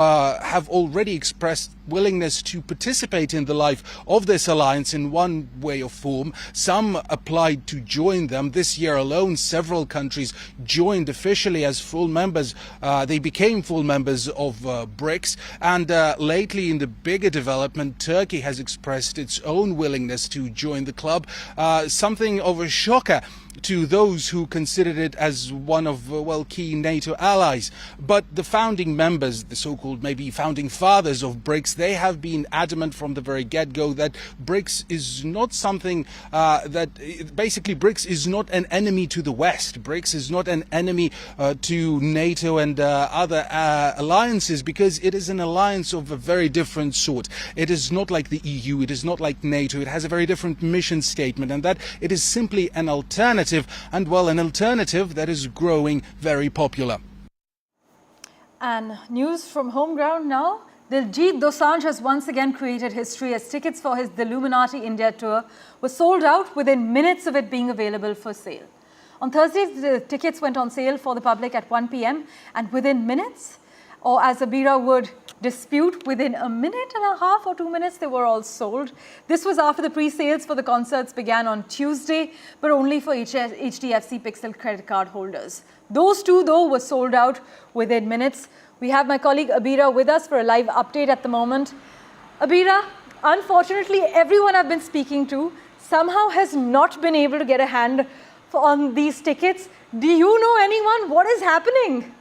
have already expressed willingness to participate in the life of this alliance in one way or form. Some applied to join them. This year alone, several countries joined officially as full members. They became full members of BRICS. And lately, in the bigger development, Turkey has expressed its own willingness to join the club. Something of a shocker to those who considered it as one of, key NATO allies. But the founding members, the so-called maybe founding fathers of BRICS, they have been adamant from the very get-go that BRICS is not something basically BRICS is not an enemy to the West. BRICS is not an enemy to NATO and other alliances, because it is an alliance of a very different sort. It is not like the EU, it is not like NATO, it has a very different mission statement, and that it is simply an alternative, and an alternative that is growing very popular. And news from home ground now. Diljit Dosanjh has once again created history as tickets for his The Illuminati India tour were sold out within minutes of it being available for sale. On Thursday, the tickets went on sale for the public at 1 p.m. and within minutes, or as Abira would dispute, within a minute and a half or 2 minutes, they were all sold. This was after the pre-sales for the concerts began on Tuesday, but only for HDFC Pixel credit card holders. Those two, though, were sold out within minutes. We have my colleague Abira with us for a live update at the moment. Abira, unfortunately, everyone I've been speaking to somehow has not been able to get a hand on these tickets. Do you know anyone? What is happening?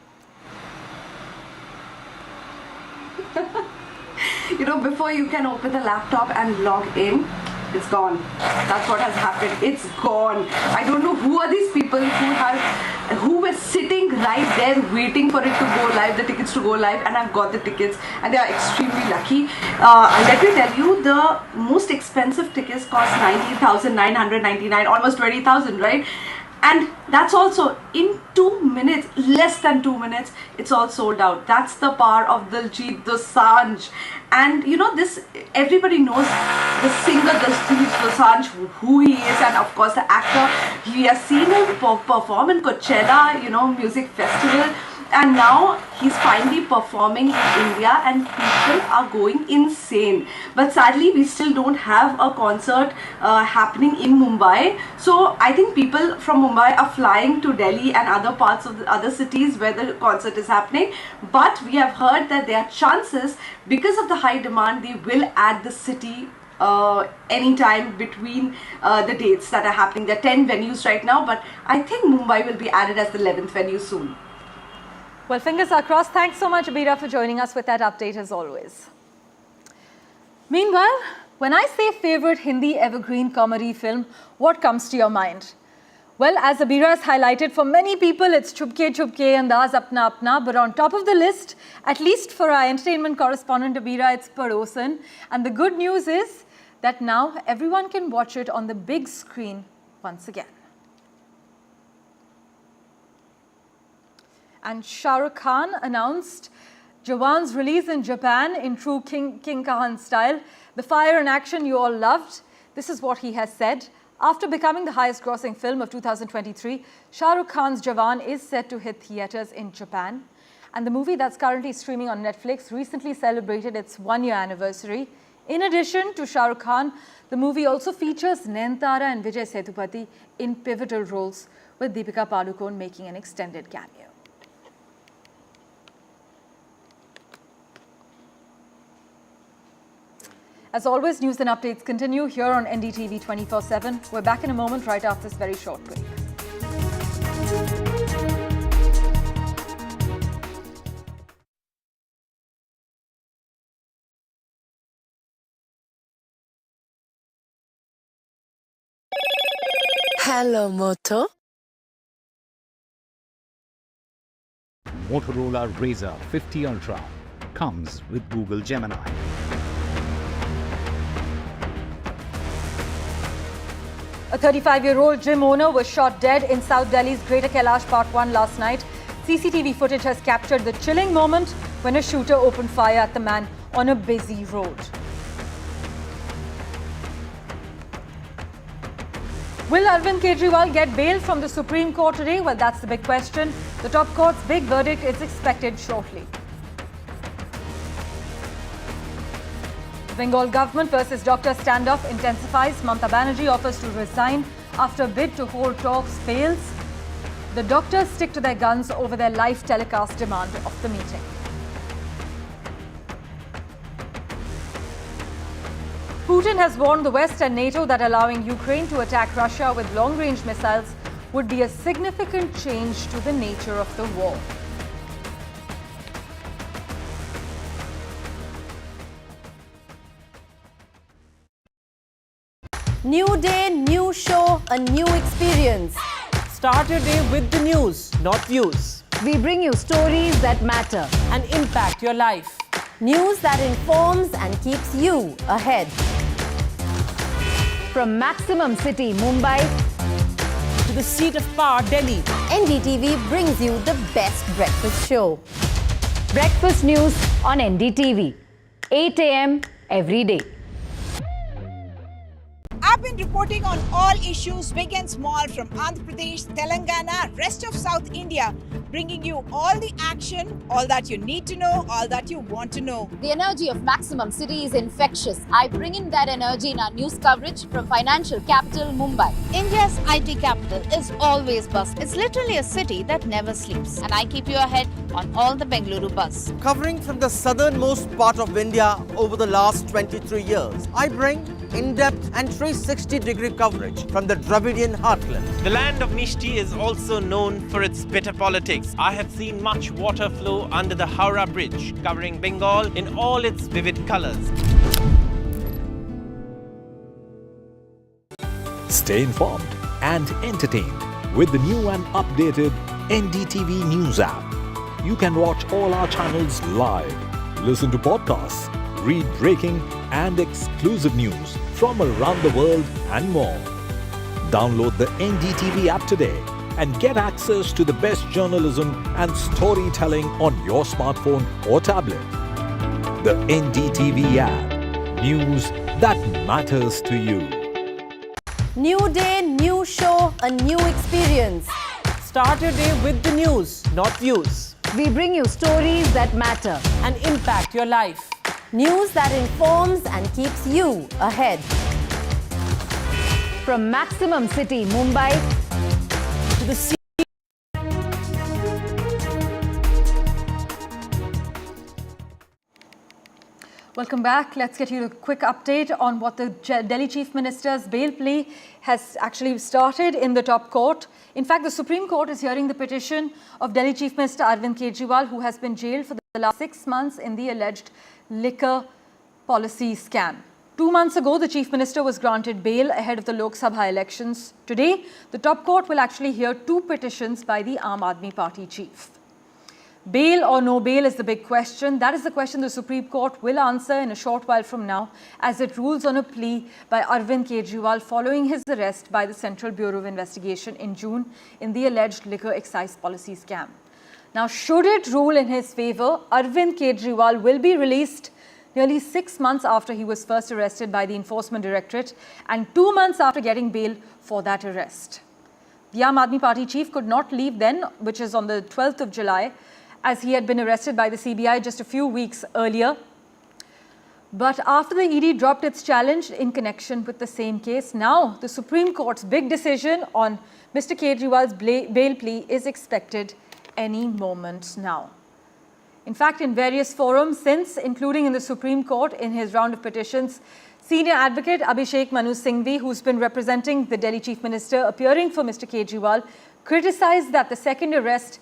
Before you can open the laptop and log in, it's gone. That's what has happened. It's gone. I don't know who are these people who were sitting right there waiting for it to go live, the tickets to go live, and I've got the tickets, and they are extremely lucky. Let me tell you, the most expensive tickets cost 19,999, almost 20,000, right? And that's also in 2 minutes, less than 2 minutes, it's all sold out. That's the power of Diljit Dosanjh. And this, everybody knows the singer Diljit Dosanjh, who he is, and of course the actor. We have seen him perform in Coachella, music festival. And now he's finally performing in India and people are going insane. But sadly, we still don't have a concert happening in Mumbai. So I think people from Mumbai are flying to Delhi and other parts of the other cities where the concert is happening. But we have heard that there are chances, because of the high demand, they will add the city anytime between the dates that are happening. There are 10 venues right now, but I think Mumbai will be added as the 11th venue soon. Well, fingers are crossed. Thanks so much, Abira, for joining us with that update as always. Meanwhile, when I say favorite Hindi evergreen comedy film, what comes to your mind? Well, as Abira has highlighted, for many people, it's Chupke Chupke and Andaz Apna Apna. But on top of the list, at least for our entertainment correspondent, Abira, it's Padosan. And the good news is that now everyone can watch it on the big screen once again. And Shah Rukh Khan announced Jawan's release in Japan in true King Khan style. The fire and action you all loved. This is what he has said. After becoming the highest grossing film of 2023, Shah Rukh Khan's Jawan is set to hit theatres in Japan. And the movie that's currently streaming on Netflix recently celebrated its 1-year anniversary. In addition to Shah Rukh Khan, the movie also features Nayanthara and Vijay Sethupathi in pivotal roles, with Deepika Padukone making an extended cameo. As always, news and updates continue here on NDTV 24/7. We're back in a moment right after this very short break. Hello, Moto. Motorola Razr 50 Ultra comes with Google Gemini. A 35-year-old gym owner was shot dead in South Delhi's Greater Kailash Part 1 last night. CCTV footage has captured the chilling moment when a shooter opened fire at the man on a busy road. Will Arvind Kejriwal get bail from the Supreme Court today? Well, that's the big question. The top court's big verdict is expected shortly. Bengal government versus doctor standoff intensifies. Mamata Banerjee offers to resign after bid to hold talks fails. The doctors stick to their guns over their live telecast demand of the meeting. Putin has warned the West and NATO that allowing Ukraine to attack Russia with long-range missiles would be a significant change to the nature of the war. New day, new show, a new experience. Start your day with the news, not views. We bring you stories that matter. And impact your life. News that informs and keeps you ahead. From Maximum City, Mumbai, To the seat of power, Delhi. NDTV brings you the best breakfast show. Breakfast news on NDTV. 8 a.m. every day. I've been reporting on all issues, big and small, from Andhra Pradesh, Telangana, rest of South India, bringing you all the action, all that you need to know, all that you want to know. The energy of Maximum City is infectious. I bring in that energy in our news coverage from financial capital Mumbai. India's IT capital is always buzz. It's literally a city that never sleeps. And I keep you ahead on all the Bengaluru buzz. Covering from the southernmost part of India over the last 23 years, I bring in-depth and 360-degree coverage from the Dravidian heartland. The land of Mishti is also known for its bitter politics. I have seen much water flow under the Howrah Bridge, covering Bengal in all its vivid colors. Stay informed and entertained with the new and updated NDTV News app. You can watch all our channels live, listen to podcasts, read breaking and exclusive news from around the world and more. Download the NDTV app today and get access to the best journalism and storytelling on your smartphone or tablet. The NDTV app. News that matters to you. New day, new show, a new experience. Start your day with the news, not views. We bring you stories that matter. And impact your life. News that informs and keeps you ahead. From Maximum City, Mumbai, To the seat. Welcome back. Let's get you a quick update on what the Delhi Chief Minister's bail plea has actually started in the top court. In fact, the Supreme Court is hearing the petition of Delhi Chief Minister Arvind Kejriwal, who has been jailed for the last 6 months in the alleged liquor policy scam. 2 months ago, the Chief Minister was granted bail ahead of the Lok Sabha elections. Today, the top court will actually hear 2 petitions by the Aam Aadmi Party chief. Bail or no bail is the big question. That is the question the Supreme Court will answer in a short while from now, as it rules on a plea by Arvind Kejriwal following his arrest by the Central Bureau of Investigation in June in the alleged liquor excise policy scam. Now, should it rule in his favour, Arvind Kejriwal will be released nearly 6 months after he was first arrested by the Enforcement Directorate and 2 months after getting bail for that arrest. The Aam Aadmi Party chief could not leave then, which is on the 12th of July, as he had been arrested by the CBI just a few weeks earlier. But after the ED dropped its challenge in connection with the same case, now the Supreme Court's big decision on Mr. Kejriwal's bail plea is expected any moment now. In fact, in various forums since, including in the Supreme Court in his round of petitions, senior advocate Abhishek Manu Singhvi, who's been representing the Delhi Chief Minister appearing for Mr. Kejriwal, criticized that the second arrest,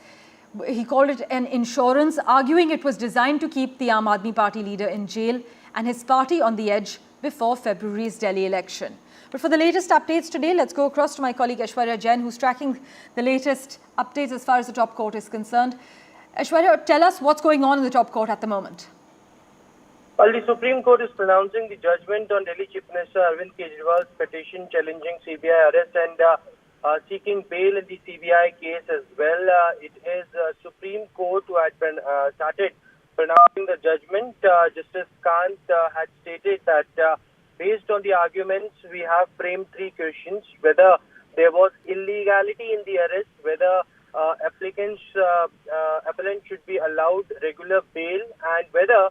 he called it an insurance, arguing it was designed to keep the Aam Aadmi Party leader in jail and his party on the edge before February's Delhi election. But for the latest updates today, let's go across to my colleague Aishwarya Jain, who's tracking the latest updates as far as the top court is concerned. Aishwarya, tell us what's going on in the top court at the moment. Well, the Supreme Court is pronouncing the judgment on Delhi Chief Minister Arvind Kejriwal's petition challenging CBI arrest and seeking bail in the CBI case as well. It is Supreme Court who had started pronouncing the judgment. Justice Kant had stated that based on the arguments, we have framed 3 questions: whether there was illegality in the arrest, whether appellant should be allowed regular bail, and whether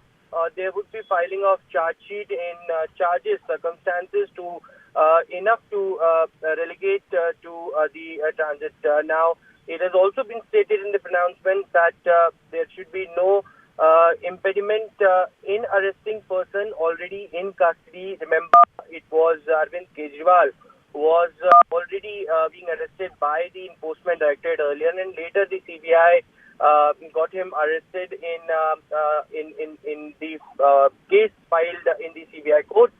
there would be filing of charge sheet in charges, circumstances to enough to relegate to the transit. Now, it has also been stated in the pronouncement that there should be no impediment in arresting person already in custody. Remember, it was Arvind Kejriwal was already being arrested by the enforcement directorate earlier, and later the CBI got him arrested in the case filed in the CBI court.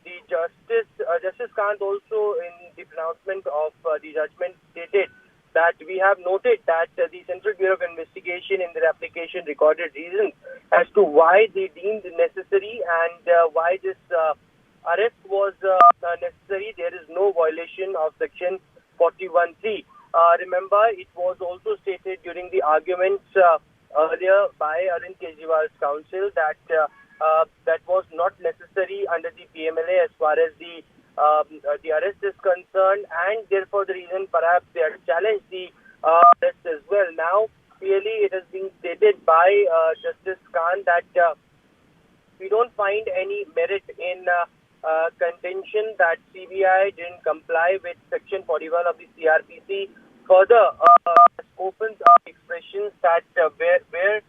The Justice Kant also in the pronouncement of the judgment stated that we have noted that the Central Bureau of Investigation in their application recorded reasons as to why they deemed necessary and why this arrest was necessary. There is no violation of Section 41(3). Remember, it was also stated during the arguments earlier by Arvind Kejriwal's counsel that that was not necessary under the PMLA as far as the arrest is concerned, and therefore the reason perhaps they had challenged the arrest as well. Now, clearly it has been stated by Justice Khan that we don't find any merit in contention that CBI didn't comply with Section 41 of the CRPC. Further, opens up expressions that where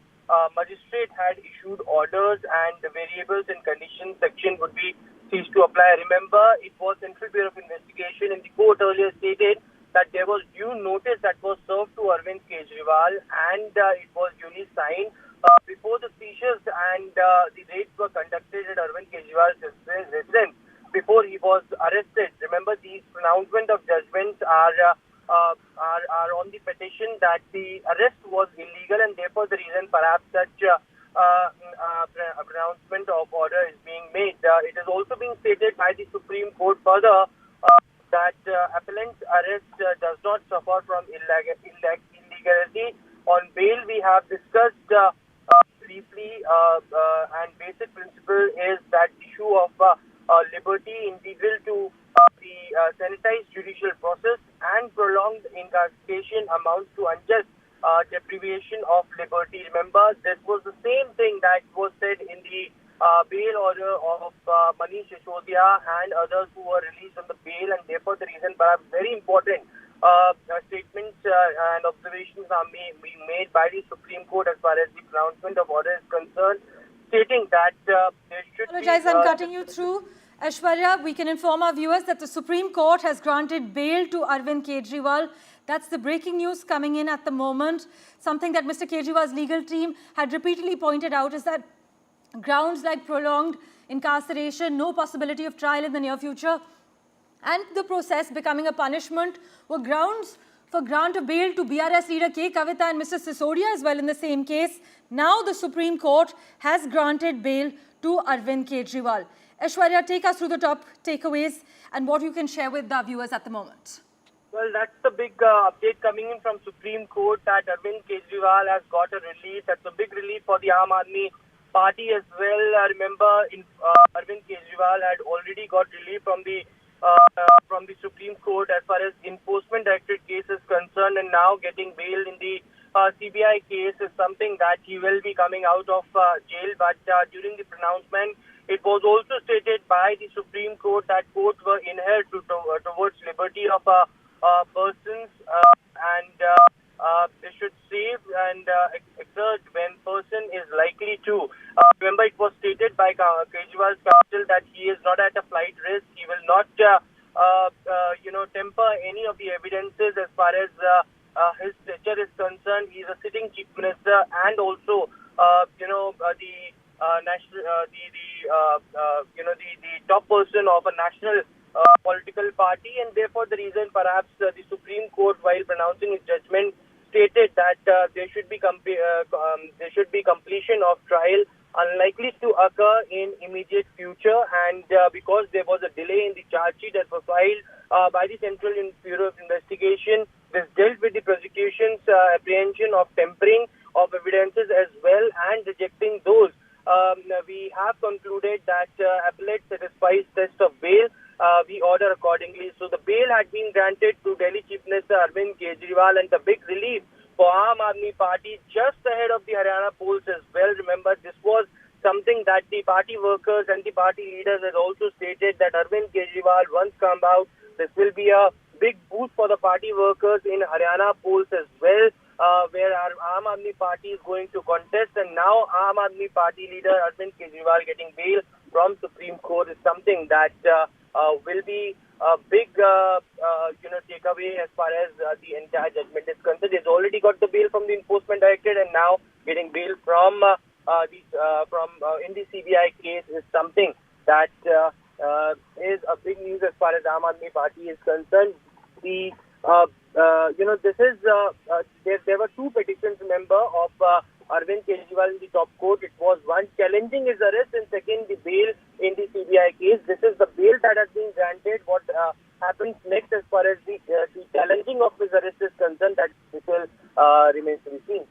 magistrate had issued orders and the variables and conditions section would be ceased to apply. Remember, it was Central Bureau of Investigation in the court earlier stated that there was due notice that was served to Arvind Kejriwal and it was duly signed before the seizures and the raids were conducted at Arvind Kejriwal's residence before he was arrested. Remember, these pronouncement of judgments are on the petition that the arrest was illegal and therefore the reason perhaps such a pronouncement of order is being made. It is also being stated by the Supreme Court further that appellant's arrest does not suffer from illegality. On bail, we have discussed briefly and basic principle is that issue of liberty integral to the sanitized judicial process and prolonged incarceration amounts to unjust deprivation of liberty. Remember, this was the same thing that was said in the bail order of Manish Sisodia and others who were released on the bail, and therefore the reason perhaps very important statements and observations are being made by the Supreme Court as far as the pronouncement of order is concerned, stating that there should apologize, I'm cutting you through. Aishwarya, we can inform our viewers that the Supreme Court has granted bail to Arvind Kejriwal. That's the breaking news coming in at the moment. Something that Mr. Kejriwal's legal team had repeatedly pointed out is that grounds like prolonged incarceration, no possibility of trial in the near future, and the process becoming a punishment were grounds for grant of bail to BRS leader K. Kavita and Mr. Sisodia as well in the same case. Now the Supreme Court has granted bail to Arvind Kejriwal. Aishwarya, take us through the top takeaways and what you can share with the viewers at the moment. Well, that's the big update coming in from Supreme Court that Arvind Kejriwal has got a relief. That's a big relief for the Aam Aadmi Party as well. Remember, Arvind Kejriwal had already got relief from the Supreme Court as far as enforcement directorate case is concerned, and now getting bail in the CBI case is something that he will be coming out of jail. But during the pronouncement, it was also stated by the Supreme Court that courts were inherent towards liberty of persons and they should save and exert when person is likely to. Remember, it was stated by Kejriwal's counsel that he is not at a flight risk. He will not, temper any of the evidences as far as his stature is concerned. He is a sitting chief minister and also, the top person of a national political party, and therefore the reason perhaps the Supreme Court, while pronouncing its judgment, stated that there should be completion of trial unlikely to occur in immediate future, and because there was a delay in the charge sheet that was filed by the Central Bureau of Investigation, this dealt with the prosecution's apprehension of tempering of evidences as well and rejecting those. We have concluded that appellate satisfies test of bail. We order accordingly. So the bail had been granted to Delhi Chief Minister Arvind Kejriwal, and the big relief for Aam Aadmi Party just ahead of the Haryana polls as well. Remember, this was something that the party workers and the party leaders has also stated that Arvind Kejriwal once come out, this will be a big boost for the party workers in Haryana polls as well, where our Aam Aadmi Party is going to contest, and now Aam Aadmi Party leader Arvind Kejriwal getting bail from Supreme Court is something that will be a big takeaway as far as the entire judgment is concerned. He's already got the bail from the Enforcement Directorate, and now getting bail from in the CBI case is something that is a big news as far as Aam Aadmi Party is concerned. The this is there were two petitions, remember, of Arvind Kejriwal in the top court. It was one challenging his arrest and second the bail in the CBI case. This is the bail that has been granted. What happens next as far as the challenging of his arrest is concerned, that this will remains to be seen.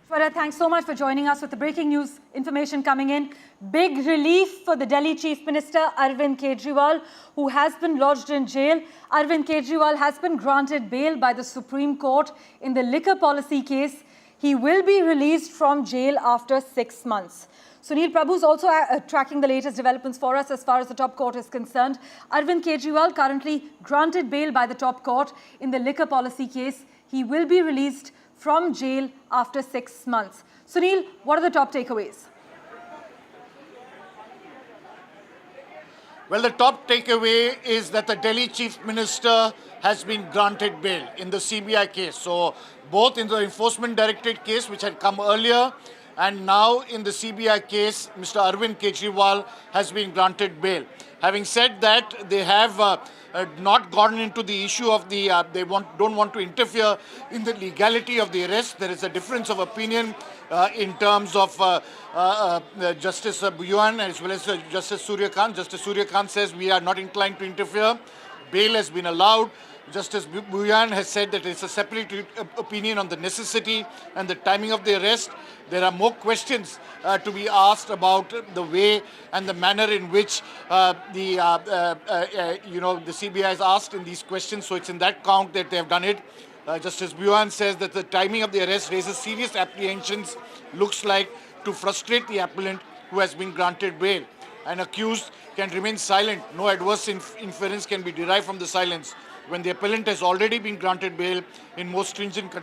Shwara, thanks so much for joining us with the breaking news information coming in. Big relief for the Delhi Chief Minister Arvind Kejriwal, who has been lodged in jail. Arvind Kejriwal has been granted bail by the Supreme Court in the liquor policy case. He will be released from jail after 6 months. Sunil Prabhu is also tracking the latest developments for us as far as the top court is concerned. Arvind Kejriwal currently granted bail by the top court in the liquor policy case. He will be released from jail after 6 months. Sunil, what are the top takeaways? Well, the top takeaway is that the Delhi Chief Minister has been granted bail in the CBI case. So both in the Enforcement Directorate case, which had come earlier, and now in the CBI case, Mr. Arvind Kejriwal has been granted bail. Having said that, they have not gotten into the issue of the, don't want to interfere in the legality of the arrest. There is a difference of opinion in terms of Justice Bhuyan as well as Justice Suryakant. Justice Suryakant says we are not inclined to interfere. Bail has been allowed. Justice Bhuyan has said that it's a separate opinion on the necessity and the timing of the arrest. There are more questions to be asked about the way and the manner in which the CBI is asked in these questions. So it's in that count that they have done it. Justice Bhuyan says that the timing of the arrest raises serious apprehensions, looks like, to frustrate the appellant who has been granted bail. An accused can remain silent. No adverse inference can be derived from the silence when the appellant has already been granted bail in more stringent conditions.